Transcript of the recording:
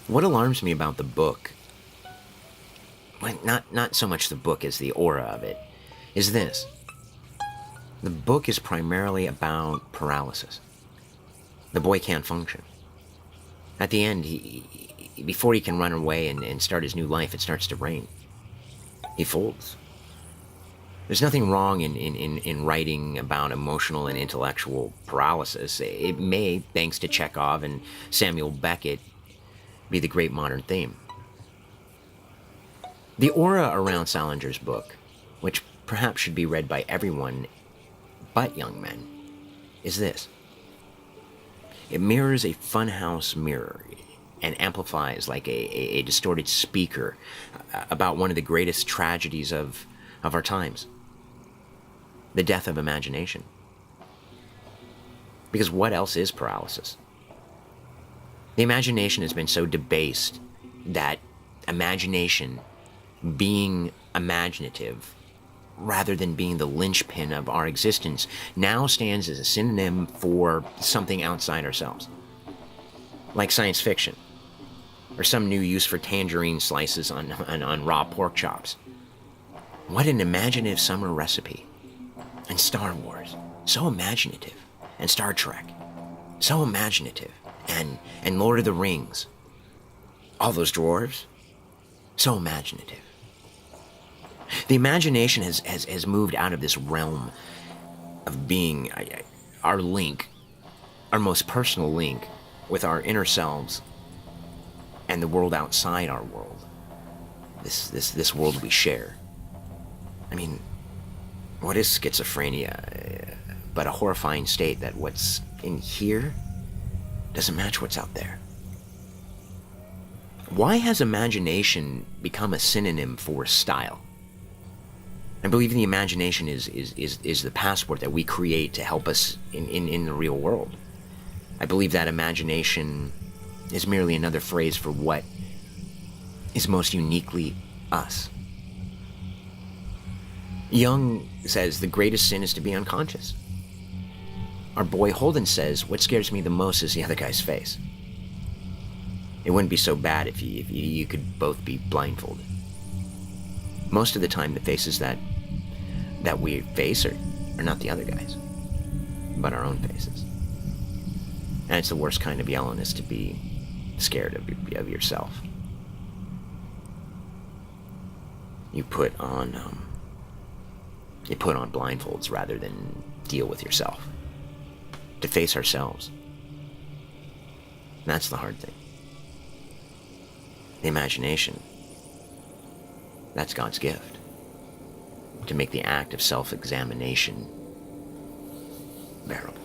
What alarms me about the book, well, not so much the book as the aura of it, is this. The book is primarily about paralysis. The boy can't function. At the end, before he can run away and start his new life, it starts to rain. He folds. There's nothing wrong in writing about emotional and intellectual paralysis. It may, thanks to Chekhov and Samuel Beckett, be the great modern theme. The aura around Salinger's book, which perhaps should be read by everyone but young men, is this. It mirrors a funhouse mirror and amplifies like a distorted speaker about one of the greatest tragedies of our times. The death of imagination. Because what else is paralysis? The imagination has been so debased that imagination, being imaginative, rather than being the linchpin of our existence, now stands as a synonym for something outside ourselves. Like science fiction, or some new use for tangerine slices on raw pork chops. What an imaginative summer recipe. And Star Wars, so imaginative. And Star Trek, so imaginative. And Lord of the Rings, all those dwarves, so imaginative. The imagination has moved out of this realm of being our link, our most personal link with our inner selves and the world outside our world. This world we share. I mean, what is schizophrenia but a horrifying state that what's in here doesn't match what's out there? Why has imagination become a synonym for style? I believe the imagination is the passport that we create to help us in the real world. I believe that imagination is merely another phrase for what is most uniquely us. Jung says the greatest sin is to be unconscious. Our boy Holden says what scares me the most is the other guy's face. It wouldn't be so bad if you could both be blindfolded. Most of the time, the faces that we face are not the other guys, but our own faces. And it's the worst kind of yellowness to be scared of yourself. You put on blindfolds rather than deal with yourself. To face ourselves. That's the hard thing. The imagination. That's God's gift. To make the act of self-examination bearable.